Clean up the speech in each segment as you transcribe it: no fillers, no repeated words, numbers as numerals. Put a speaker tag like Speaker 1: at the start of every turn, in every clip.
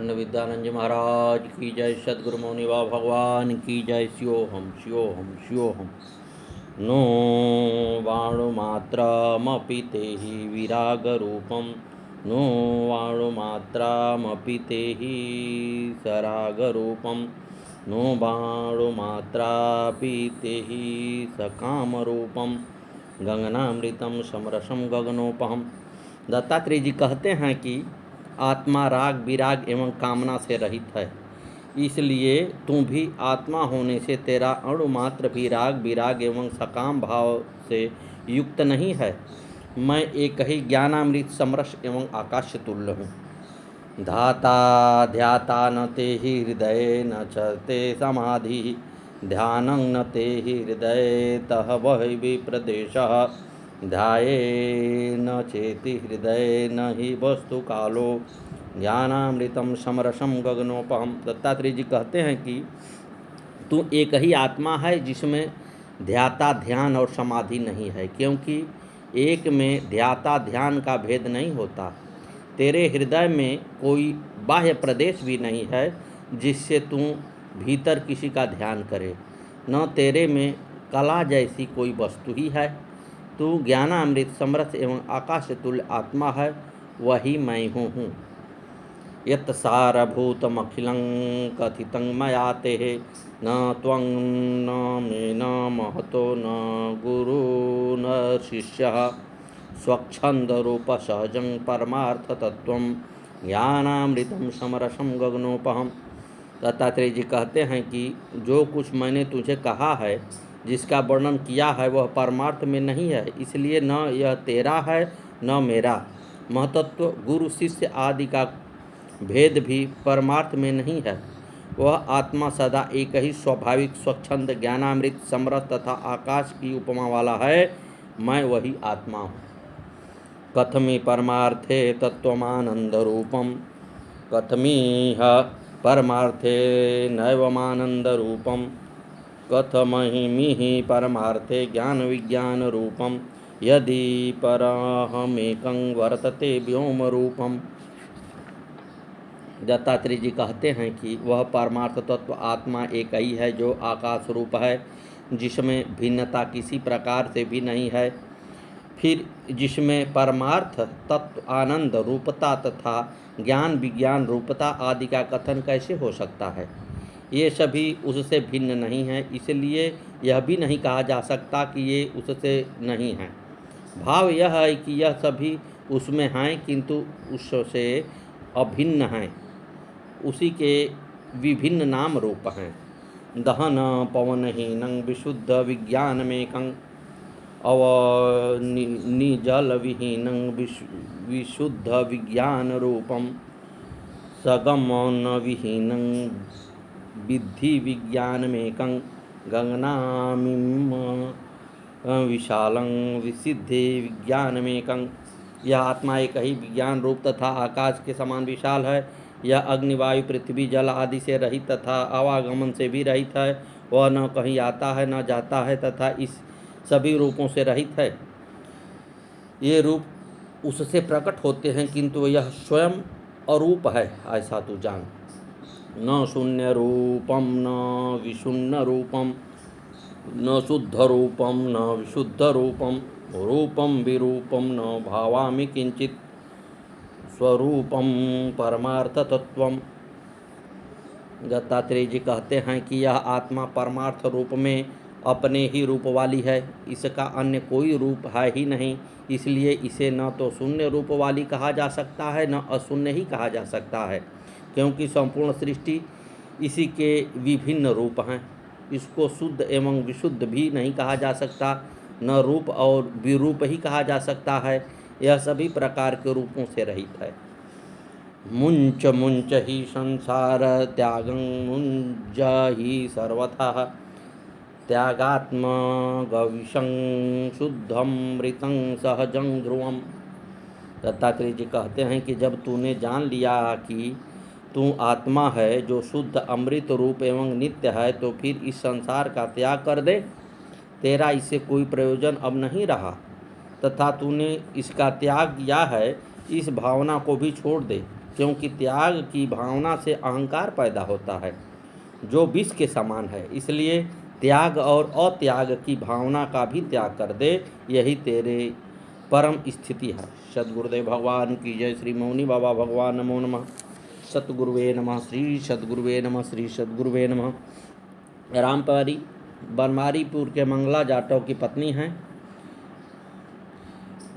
Speaker 1: अखंड विद्यानंद जी महाराज की जय। सद्गुरु मौनि बाबा भगवान की जय। शिवोहम शिवोहम शिवोहम। नो वाणुमात्रमपि तेहि विरागरूपं नो वाणुमात्रमपि तेहि सरागरूपं नो वाणुमात्रापि तेहि सकामरूपं गगनामृतं समरसं गगनोपहम्। दत्तात्रेय जी कहते हैं कि आत्मा राग विराग एवं कामना से रहित है, इसलिए तू भी आत्मा होने से तेरा अणुमात्र भी राग विराग एवं सकाम भाव से युक्त नहीं है। मैं एक ही ज्ञानामृत समरस एवं आकाश तुल्य हूँ। धाता ध्याता न ते ही हृदय न च ते समाधि ध्यानं न ते ही हृदय तह वह विप्रदेशः ध्याये न चेति हृदय न ही वस्तु कालो ज्ञानामृतम समरसम गगनोपहम। दत्तात्रेय जी कहते हैं कि तू एक ही आत्मा है जिसमें ध्याता ध्यान और समाधि नहीं है, क्योंकि एक में ध्याता ध्यान का भेद नहीं होता। तेरे हृदय में कोई बाह्य प्रदेश भी नहीं है जिससे तू भीतर किसी का ध्यान करे, न तेरे में कला जैसी कोई वस्तु ही है। तू ज्ञानामृत समरस एवं आकाश तुल्य आत्मा है, वही मैं हूँ। यत् सारभूतमखिलं कथितं मया ते न त्वं न मे न महतो न गुरु न शिष्यः स्वच्छंदरूप सहजं परमार्थतत्त्वं ज्ञानामृतं समरसं गगनोपहम्। दत्तात्रेय जी कहते हैं कि जो कुछ मैंने तुझे कहा है, जिसका वर्णन किया है, वह परमार्थ में नहीं है, इसलिए न यह तेरा है न मेरा। महतत्व गुरु शिष्य आदि का भेद भी परमार्थ में नहीं है। वह आत्मा सदा एक ही स्वाभाविक स्वच्छंद ज्ञानामृत समरस तथा आकाश की उपमा वाला है। मैं वही आत्मा हूँ। कथमी परमार्थे तत्त्वमानंदरूपं कथमीह परमार्थे नैवमानंदरूपं कथमहिमिह परमार्थे ज्ञान विज्ञान रूपं यदि परहमेकं वर्तते व्योम रूपम। दत्तात्रेय जी कहते हैं कि वह परमार्थ तत्व आत्मा एक ही है जो आकाश रूप है, जिसमें भिन्नता किसी प्रकार से भी नहीं है। फिर जिसमें परमार्थ तत्व आनंद रूपता तथा ज्ञान विज्ञान रूपता आदि का कथन कैसे हो सकता है? ये सभी उससे भिन्न नहीं है, इसलिए यह भी नहीं कहा जा सकता कि ये उससे नहीं है। भाव यह है कि यह सभी उसमें हैं किंतु उससे अभिन्न हैं, उसी के विभिन्न नाम रूप हैं। दहन पवनहीनं विशुद्ध विज्ञानमेकं अवनिजल विहीनं विशुद्ध विज्ञान रूपं सगमन विहीनं विद्धि विज्ञानमेकं गगनामिम विशालं विसिद्धि विज्ञानमेकं। यह आत्मा एक ही विज्ञान रूप तथा आकाश के समान विशाल है। यह अग्नि वायु पृथ्वी जल आदि से रहित तथा आवागमन से भी रहित है। वह न कहीं आता है न जाता है तथा इस सभी रूपों से रहित है। ये रूप उससे प्रकट होते हैं किंतु यह स्वयं अरूप है, ऐसा तू जान। न शून्य रूपम न विशून्य रूपम न शुद्ध रूपम न विशुद्ध रूपम रूपम विरूपम न भावामि किंचित स्वरूपम परमार्थ तत्वम। दत्तात्रेय जी कहते हैं कि यह आत्मा परमार्थ रूप में अपने ही रूप वाली है, इसका अन्य कोई रूप है ही नहीं। इसलिए इसे न तो शून्य रूप वाली कहा जा सकता है न अशून्य ही कहा जा सकता है, क्योंकि संपूर्ण सृष्टि इसी के विभिन्न रूप हैं। इसको शुद्ध एवं विशुद्ध भी नहीं कहा जा सकता, न रूप और विरूप ही कहा जा सकता है। यह सभी प्रकार के रूपों से रहित है। मुंच मुंच ही संसार त्यागं मुंज ही सर्वथा त्यागात्म गविशं शुद्धमृतं सहजं ध्रुवम। दत्तात्रेय जी कहते हैं कि जब तूने जान लिया कि तू आत्मा है जो शुद्ध अमृत रूप एवं नित्य है, तो फिर इस संसार का त्याग कर दे। तेरा इससे कोई प्रयोजन अब नहीं रहा तथा तूने इसका त्याग किया है, इस भावना को भी छोड़ दे। क्योंकि त्याग की भावना से अहंकार पैदा होता है जो विष के समान है। इसलिए त्याग और अत्याग की भावना का भी त्याग कर दे, यही तेरे परम स्थिति है। सद्गुरुदेव भगवान की जय। श्री मौनी बाबा भगवान नमो नमः। सतगुरुवे नमः। श्री सद्गुरुवे नमः। श्री सद्गुरुवे नमः। रामप्यारी बनमारीपुर के मंगला जाटव की पत्नी हैं।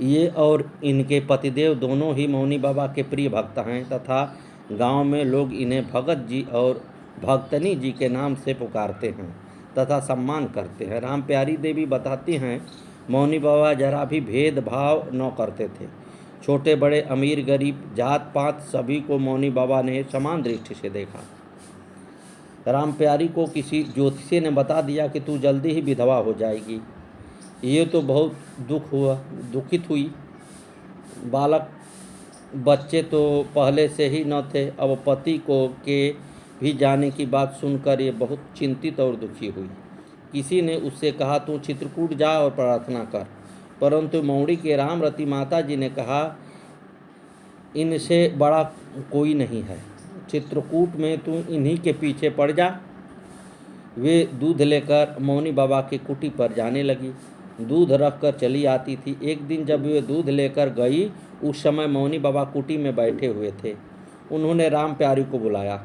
Speaker 1: ये और इनके पतिदेव दोनों ही मौनी बाबा के प्रिय भक्त हैं तथा गांव में लोग इन्हें भगत जी और भक्तनी जी के नाम से पुकारते हैं तथा सम्मान करते हैं। रामप्यारी देवी बताती हैं, मौनी बाबा जरा भी भेदभाव न करते थे। छोटे बड़े, अमीर गरीब, जात पात सभी को मौनी बाबा ने समान दृष्टि से देखा। रामप्यारी को किसी ज्योतिषी ने बता दिया कि तू जल्दी ही विधवा हो जाएगी। ये तो बहुत दुखित हुई। बालक बच्चे तो पहले से ही न थे, अब पति को के भी जाने की बात सुनकर ये बहुत चिंतित और दुखी हुई। किसी ने उससे कहा, तू चित्रकूट जा और प्रार्थना कर। परंतु मौड़ी के रामरती माता जी ने कहा, इनसे बड़ा कोई नहीं है, चित्रकूट में तू इन्हीं के पीछे पड़ जा। वे दूध लेकर मौनी बाबा की कुटी पर जाने लगी। दूध रख कर चली आती थी। एक दिन जब वे दूध लेकर गई, उस समय मौनी बाबा कुटी में बैठे हुए थे। उन्होंने रामप्यारी को बुलाया।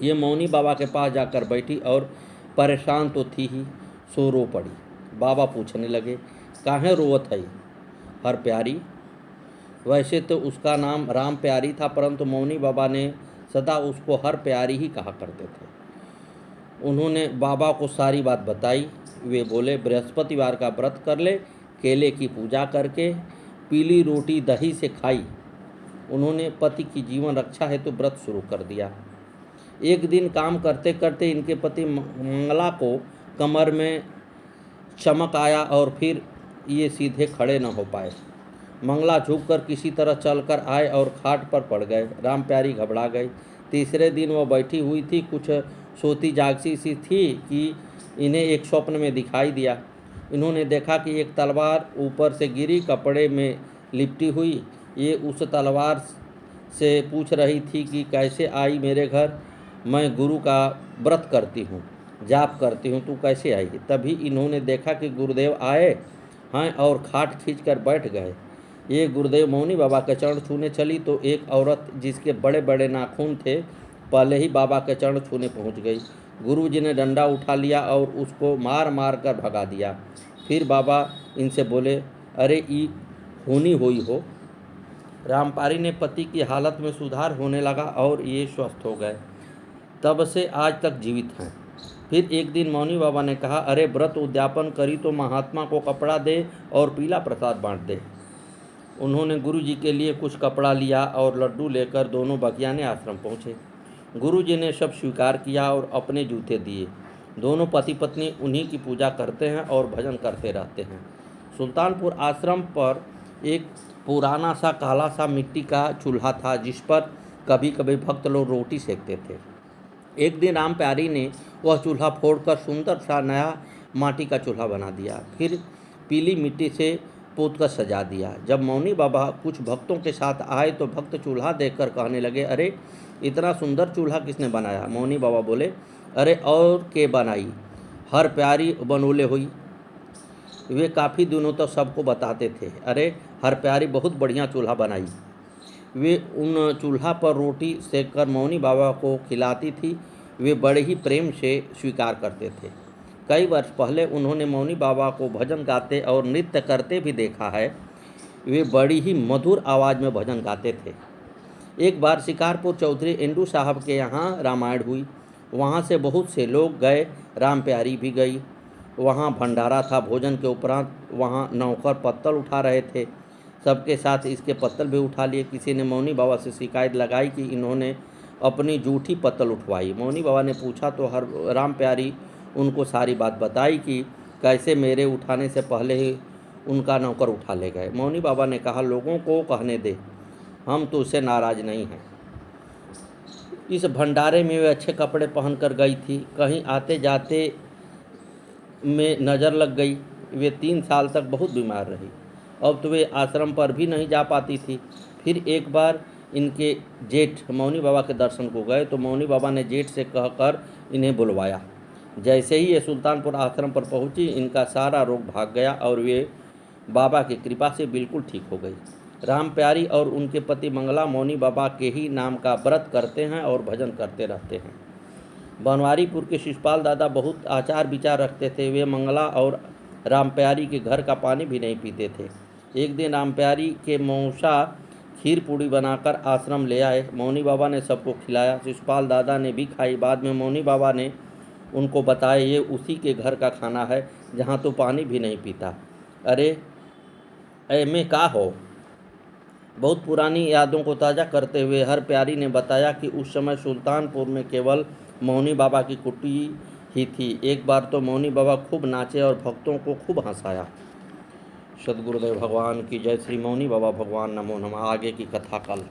Speaker 1: ये मौनी बाबा के पास जाकर बैठी और परेशान तो थी ही, सो रो पड़ी। बाबा पूछने लगे, काहे रोवत है हर प्यारी? वैसे तो उसका नाम रामप्यारी था, परंतु मौनी बाबा ने सदा उसको हर प्यारी ही कहा करते थे। उन्होंने बाबा को सारी बात बताई। वे बोले, बृहस्पतिवार का व्रत कर ले, केले की पूजा करके पीली रोटी दही से खाई। उन्होंने पति की जीवन रक्षा हेतु व्रत शुरू कर दिया। एक दिन काम करते करते इनके पति मंगला को कमर में चमक आया और फिर ये सीधे खड़े न हो पाए। मंगला झुककर किसी तरह चलकर आए और खाट पर पड़ गए। रामप्यारी घबरा गई। तीसरे दिन वह बैठी हुई थी, कुछ सोती जागसी सी थी कि इन्हें एक स्वप्न में दिखाई दिया। इन्होंने देखा कि एक तलवार ऊपर से गिरी, कपड़े में लिपटी हुई। ये उस तलवार से पूछ रही थी कि कैसे आई मेरे घर? मैं गुरु का व्रत करती हूँ, जाप करती हूँ, तू कैसे आई? तभी इन्होंने देखा कि गुरुदेव आए हैं और खाट खींचकर बैठ गए। ये गुरुदेव मौनी बाबा के चरण छूने चली तो एक औरत जिसके बड़े बड़े नाखून थे, पहले ही बाबा के चरण छूने पहुँच गई। गुरुजी ने डंडा उठा लिया और उसको मार मार कर भगा दिया। फिर बाबा इनसे बोले, अरे ई होनी हुई हो। रामप्यारी ने पति की हालत में सुधार होने लगा और ये स्वस्थ हो गए। तब से आज तक जीवित हैं। फिर एक दिन मौनी बाबा ने कहा, अरे व्रत उद्यापन करी तो महात्मा को कपड़ा दे और पीला प्रसाद बांट दे। उन्होंने गुरुजी के लिए कुछ कपड़ा लिया और लड्डू लेकर दोनों बगियाने आश्रम पहुँचे। गुरुजी ने सब स्वीकार किया और अपने जूते दिए। दोनों पति पत्नी उन्हीं की पूजा करते हैं और भजन करते रहते हैं। सुल्तानपुर आश्रम पर एक पुराना सा काला सा मिट्टी का चूल्हा था जिस पर कभी कभी भक्त लोग रोटी सेकते थे। एक दिन रामप्यारी ने वह चूल्हा फोड़कर सुंदर सा नया माटी का चूल्हा बना दिया, फिर पीली मिट्टी से पोत कर सजा दिया। जब मौनी बाबा कुछ भक्तों के साथ आए तो भक्त चूल्हा देखकर कहने लगे, अरे इतना सुंदर चूल्हा किसने बनाया? मौनी बाबा बोले, अरे और के बनाई, हर प्यारी बनोले हुई। वे काफ़ी दिनों तक सबको बताते थे, अरे हर प्यारी बहुत बढ़िया चूल्हा बनाई। वे उन चूल्हा पर रोटी सेक कर मौनी बाबा को खिलाती थी। वे बड़े ही प्रेम से स्वीकार करते थे। कई वर्ष पहले उन्होंने मौनी बाबा को भजन गाते और नृत्य करते भी देखा है। वे बड़ी ही मधुर आवाज़ में भजन गाते थे। एक बार शिकारपुर चौधरी इंदू साहब के यहाँ रामायण हुई। वहाँ से बहुत से लोग गए, रामप्यारी भी गई। वहाँ भंडारा था। भोजन के उपरांत वहाँ नौकर पत्तल उठा रहे थे। सबके साथ इसके पत्तल भी उठा लिए। किसी ने मौनी बाबा से शिकायत लगाई कि इन्होंने अपनी जूठी पत्तल उठवाई। मौनी बाबा ने पूछा तो हर रामप्यारी उनको सारी बात बताई कि कैसे मेरे उठाने से पहले ही उनका नौकर उठा ले गए। मौनी बाबा ने कहा, लोगों को कहने दे, हम तो उससे नाराज़ नहीं हैं। इस भंडारे में वे अच्छे कपड़े पहनकर गई थी। कहीं आते जाते में नज़र लग गई। वे 3 साल तक बहुत बीमार रही। अब तो वे आश्रम पर भी नहीं जा पाती थी। फिर एक बार इनके जेठ मौनी बाबा के दर्शन को गए तो मौनी बाबा ने जेठ से कहकर इन्हें बुलवाया। जैसे ही ये सुल्तानपुर आश्रम पर पहुंची, इनका सारा रोग भाग गया और वे बाबा की कृपा से बिल्कुल ठीक हो गई। राम प्यारी और उनके पति मंगला मौनी बाबा के ही नाम का व्रत करते हैं और भजन करते रहते हैं। बनवारीपुर के शिषपाल दादा बहुत आचार विचार रखते थे। वे मंगला और राम प्यारी के घर का पानी भी नहीं पीते थे। एक दिन राम प्यारी के मौसा खीर पूड़ी बनाकर आश्रम ले आए। मौनी बाबा ने सबको खिलाया। शिषपाल दादा ने भी खाई। बाद में मौनी बाबा ने उनको बताया, ये उसी के घर का खाना है जहाँ तो पानी भी नहीं पीता। अरे में का हो। बहुत पुरानी यादों को ताज़ा करते हुए हर प्यारी ने बताया कि उस समय सुल्तानपुर में केवल मौनी बाबा की कुटी ही थी। एक बार तो मौनी बाबा खूब नाचे और भक्तों को खूब हंसाया। सद्गुरुदेव भगवान की जय। श्री मौनी बाबा भगवान नमो नमः। आगे की कथा कल।